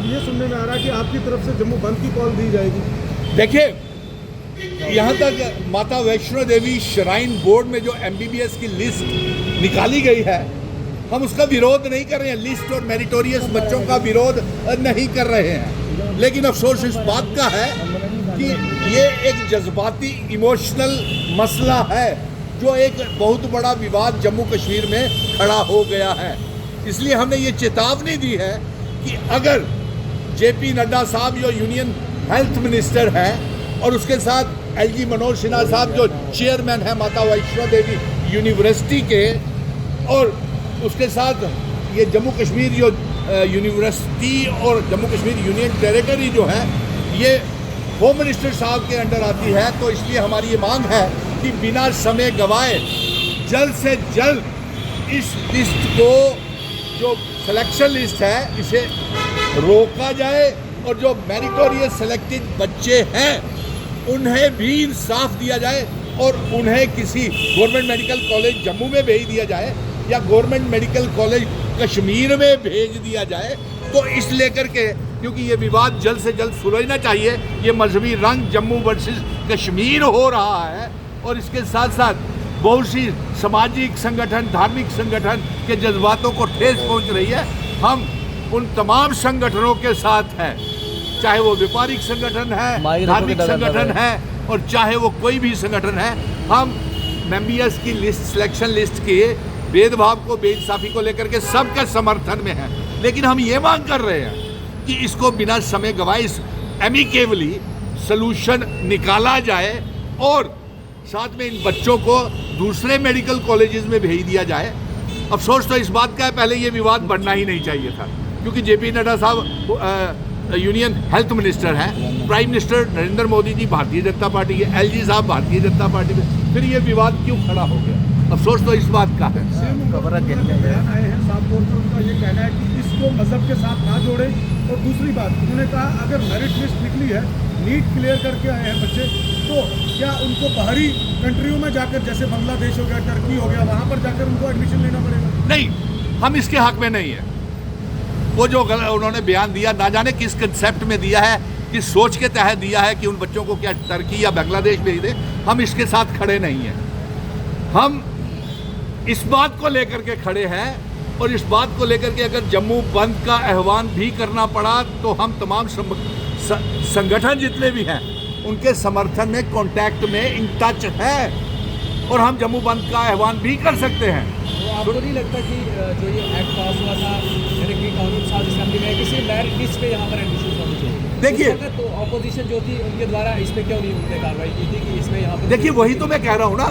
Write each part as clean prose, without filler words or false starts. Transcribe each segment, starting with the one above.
ये सुनने में आ रहा है कि आपकी तरफ से जम्मू बंद की कॉल दी जाएगी। देखिए, यहाँ तक माता वैष्णो देवी श्राइन बोर्ड में जो MBBS की लिस्ट निकाली गई है, हम उसका विरोध नहीं कर रहे हैं। लिस्ट और मेरिटोरियस बच्चों का विरोध नहीं कर रहे हैं, लेकिन अफसोस इस बात का है कि ये एक जज्बाती इमोशनल मसला है जो एक बहुत बड़ा विवाद जम्मू कश्मीर में खड़ा हो गया है। इसलिए हमने ये चेतावनी दी है कि अगर JP नड्डा साहब जो यूनियन हेल्थ मिनिस्टर हैं और उसके साथ LG मनोज सिन्हा साहब जो चेयरमैन हैं माता वैष्णो देवी यूनिवर्सिटी के, और उसके साथ ये जम्मू कश्मीर जो यूनिवर्सिटी और जम्मू कश्मीर यूनियन टेरिटरी जो है ये होम मिनिस्टर साहब के अंडर आती है, तो इसलिए हमारी ये मांग है कि बिना समय गवाए जल्द से जल्द इस लिस्ट को, जो सिलेक्शन लिस्ट है, इसे रोका जाए और जो मेरिटोरियस सेलेक्टेड बच्चे हैं उन्हें भी इंसाफ दिया जाए और उन्हें किसी गवर्नमेंट मेडिकल कॉलेज जम्मू में भेज दिया जाए या गवर्नमेंट मेडिकल कॉलेज कश्मीर में भेज दिया जाए। तो इस लेकर के, क्योंकि ये विवाद जल्द से जल्द सुलझना चाहिए। ये मजहबी रंग जम्मू वर्सेस कश्मीर हो रहा है और इसके साथ साथ बहुत सी सामाजिक संगठन, धार्मिक संगठन के जज्बातों को ठेस पहुंच रही है। हम उन तमाम संगठनों के साथ हैं, चाहे वो व्यापारिक संगठन है, धार्मिक संगठन है और चाहे वो कोई भी संगठन है। हम MBBS की लिस्ट, सिलेक्शन लिस्ट के भेदभाव को, बेइंसाफी को लेकर के सबके समर्थन में है, लेकिन हम ये मांग कर रहे हैं कि इसको बिना समय गवाए इस एमिकेबली सलूशन निकाला जाए और साथ में इन बच्चों को दूसरे मेडिकल कॉलेजेस में भेज दिया जाए। अफसोस तो इस बात का है, पहले ये विवाद बढ़ना ही नहीं चाहिए था, क्योंकि JP नड्डा साहब यूनियन हेल्थ मिनिस्टर हैं, prime minister Narendra Modi ji Bharatiya Janata party के, LG साहब भारतीय जनता पार्टी में, फिर ये विवाद क्यों खड़ा हो गया? अफसोस तो इस बात का है। आए हैं साफ तौर पर उनका ये कहना है कि इसको मजहब के साथ ना जोड़ें, और दूसरी बात उन्होंने कहा अगर मेरिट लिस्ट निकली है, नीट क्लियर करके आए हैं बच्चे, तो क्या उनको बाहरी कंट्रियों में जाकर, जैसे बांग्लादेश हो गया, टर्की हो गया, वहाँ पर जाकर उनको एडमिशन लेना पड़ेगा? नहीं, हम इसके हक में नहीं है। वो जो उन्होंने बयान दिया, ना जाने किस कंसेप्ट में दिया है, किस सोच के तहत दिया है कि उन बच्चों को क्या टर्की या बांग्लादेश भेज दे, हम इसके साथ खड़े नहीं हैं। हम इस बात को लेकर के खड़े हैं और इस बात को लेकर के अगर जम्मू बंद का आह्वान भी करना पड़ा तो हम तमाम संगठन जितने भी हैं उनके समर्थन में, कांटेक्ट में, इन टच है और हम जम्मू बंद का आह्वान भी कर सकते हैं। तो आपको नहीं लगता कि जो ये एक्ट पास हुआ था, यानी कि कानून साज असेंबली में, किसी मेरिट लिस्ट पे यहाँ पर एडमिशन होनी चाहिए? देखिए, तो ऑपोजिशन जो थी उनके द्वारा इस पे क्यों नहीं उन्होंने कार्रवाई की थी कि इसमें यहाँ पर? देखिए, वही तो मैं कह रहा हूँ ना,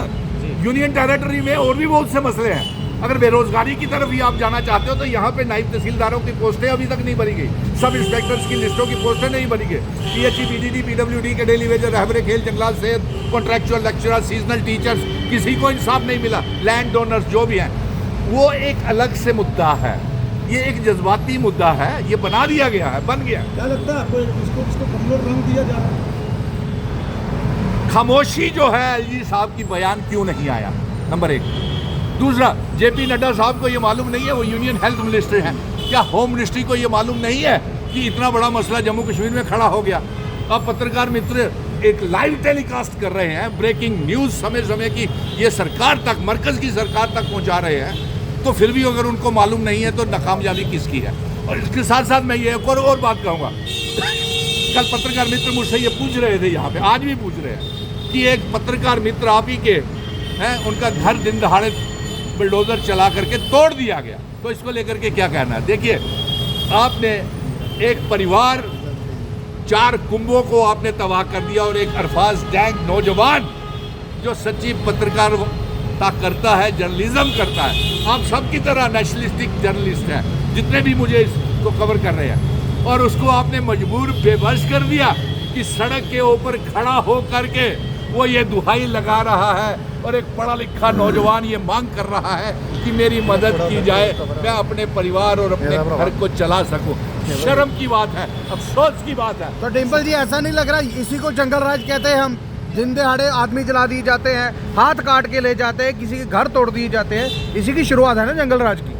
यूनियन टेरिटरी में और भी बहुत से मसले हैं। अगर बेरोजगारी की तरफ ही आप जाना चाहते हो तो यहाँ पे नायब तहसीलदारों की पोस्टें अभी तक नहीं बनी गई, सब इंस्पेक्टर्स की लिस्टों की पोस्टें नहीं बनी गई, PHE, PDD, PWD के डेली वेजर, रहबरे खेल, जंगलात, सेहत, कॉन्ट्रैक्चुअल लेक्चरर, सीजनल टीचर्स, किसी को इंसाफ नहीं मिला। लैंड डोनर्स जो भी हैं, वो एक अलग से मुद्दा है, ये एक जज्बाती मुद्दा है, ये बना दिया गया है, बन गया। क्या लगता है आपको इसको कमजोर रंग दिया जा रहा है? खामोशी जो है LG साहब की बयान क्यों नहीं आया, नंबर एक। दूसरा, JP नड्डा साहब को ये मालूम नहीं है, वो यूनियन हेल्थ मिनिस्टर हैं, क्या होम मिनिस्ट्री को ये मालूम नहीं है कि इतना बड़ा मसला जम्मू कश्मीर में खड़ा हो गया? अब पत्रकार मित्र एक लाइव टेलीकास्ट कर रहे हैं, ब्रेकिंग न्यूज़ समय समय की, ये सरकार तक, मरकज़ की सरकार तक पहुंचा रहे हैं, तो फिर भी अगर उनको मालूम नहीं है तो नाकामयाबी किसकी है? और इसके साथ साथ मैं ये एक और बात कहूँगा, कल पत्रकार मित्र मुझसे ये पूछ रहे थे, यहाँ पे आज भी पूछ रहे हैं कि एक पत्रकार मित्र आप ही के हैं, उनका घर दिन दहाड़े बुलडोजर चला करके तोड़ दिया गया, तो इसको लेकर के क्या कहना है? देखिए, आपने एक परिवार, 4 कुंभों को आपने तबाह कर दिया और एक अरफाज डैंग नौजवान जो सच्ची पत्रकारिता करता है, जर्नलिज्म करता है, आप सब की तरह नेशनलिस्टिक जर्नलिस्ट हैं जितने भी मुझे इसको कवर कर रहे हैं, और उसको आपने मजबूर बेबस कर दिया कि सड़क के ऊपर खड़ा हो करके वो ये दुहाई लगा रहा है और एक पढ़ा लिखा नौजवान ये मांग कर रहा है कि मेरी मदद की जाए, मैं अपने परिवार और अपने घर को चला सकूं। शर्म की बात है, अफसोस की बात है। तो डिम्पल जी, ऐसा नहीं लग रहा इसी को जंगल राज कहते हैं? हम दिन दहाड़े आदमी जला दिए जाते हैं, हाथ काट के ले जाते हैं, किसी के घर तोड़ दिए जाते हैं, इसी की शुरुआत है ना जंगल राज की?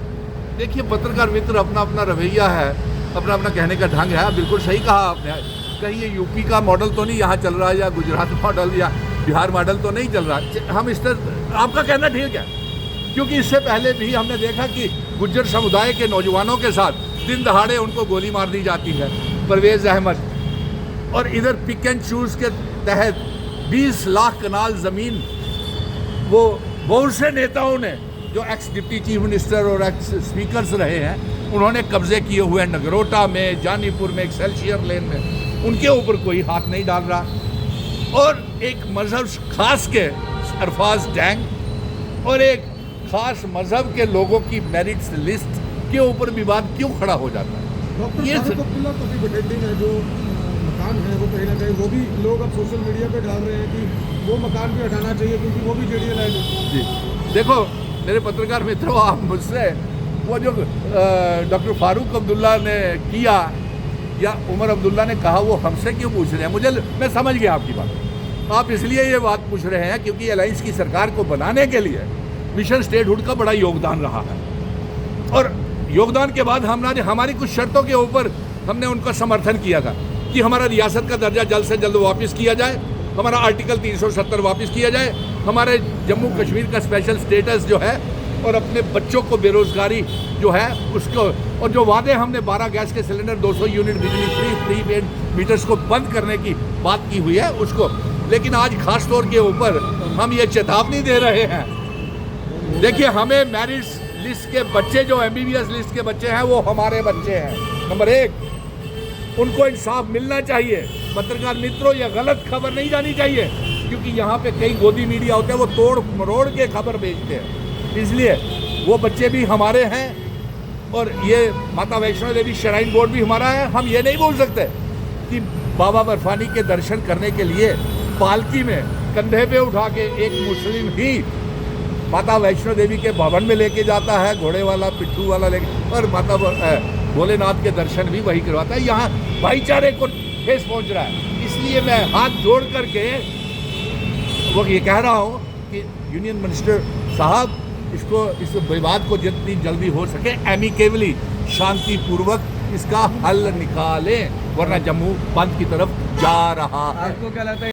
देखिए, पत्रकार मित्र अपना अपना रवैया है, अपना अपना कहने का ढंग है। बिल्कुल सही कहा आपने, कहीं ये यूपी का मॉडल तो नहीं यहाँ चल रहा है, या गुजरात मॉडल या बिहार मॉडल तो नहीं चल रहा। हम इस तरह, आपका कहना ठीक है, क्योंकि इससे पहले भी हमने देखा कि गुज्जर समुदाय के नौजवानों के साथ दिन दहाड़े उनको गोली मार दी जाती है, परवेज़ अहमद। और इधर पिक एंड चूज़ के तहत 20 लाख कनाल ज़मीन वो बहुत से नेताओं ने, जो एक्स डिप्टी चीफ मिनिस्टर और एक्स स्पीकर्स रहे हैं, उन्होंने कब्जे किए हुए हैं। नगरोटा में, जानीपुर में, एक्सेलशियर लेन में, उनके ऊपर कोई हाथ नहीं डाल रहा। और एक मज़हब खास के अरफाज डैंग और एक खास मज़हब के लोगों की मेरिट्स लिस्ट के ऊपर विवाद क्यों खड़ा हो जाता है? डॉक्टर ये फारूक अब्दुल्ला को भी बटेटिंग है, जो मकान है वो कहीं ना कहीं वो भी लोग अब सोशल मीडिया पे डाल रहे हैं कि वो मकान भी हटाना चाहिए क्योंकि वो भी जेडीए लाइन है। जी देखो मेरे पत्रकार मित्रों, आप मुझसे वो जो डॉक्टर फारूक अब्दुल्ला ने किया या उमर अब्दुल्ला ने कहा, वो हमसे क्यों पूछ रहे हैं? मैं समझ गया आपकी बात। आप इसलिए ये बात पूछ रहे हैं क्योंकि अलायंस की सरकार को बनाने के लिए मिशन स्टेटहुड का बड़ा योगदान रहा है, और योगदान के बाद हमारी कुछ शर्तों के ऊपर हमने उनका समर्थन किया था कि हमारा रियासत का दर्जा जल्द से जल्द वापस किया जाए, हमारा आर्टिकल 370 वापस किया जाए, हमारे जम्मू कश्मीर का स्पेशल स्टेटस जो है, और अपने बच्चों को बेरोजगारी जो है उसको, और जो वादे हमने 12 गैस के सिलेंडर, 200 यूनिट बिजली फ्री, प्रीपेड मीटर्स को बंद करने की बात की हुई है उसको। लेकिन आज खास तौर के ऊपर हम ये चेतावनी दे रहे हैं, देखिए हमें मेरिट्स लिस्ट के बच्चे, जो MBBS लिस्ट के बच्चे हैं, वो हमारे बच्चे हैं। नंबर 1, उनको इंसाफ मिलना चाहिए। पत्रकार मित्रों, ये गलत खबर नहीं जानी चाहिए, क्योंकि यहाँ पे कई गोदी मीडिया होते हैं, वो तोड़ मरोड़ के खबर भेजते हैं। इसलिए वो बच्चे भी हमारे हैं, और ये माता वैष्णो देवी श्राइन बोर्ड भी हमारा है। हम ये नहीं बोल सकते कि बाबा बर्फानी के दर्शन करने के लिए पालकी में कंधे पे उठा के एक मुस्लिम ही माता वैष्णो देवी के भवन में लेके जाता है, घोड़े वाला, पिट्ठू वाला लेके, और माता भोलेनाथ के दर्शन भी वही करवाता है। यहाँ भाईचारे को ठेस पहुँच रहा है। इसलिए मैं हाथ जोड़ करके वो ये कह रहा हूँ कि यूनियन मिनिस्टर साहब, इस विवाद को जितनी जल्दी हो सके एमिकेबली, शांतिपूर्वक इसका हल निकालें, वरना जम्मू बंद की तरफ जा रहा है। आपको क्या लगता है?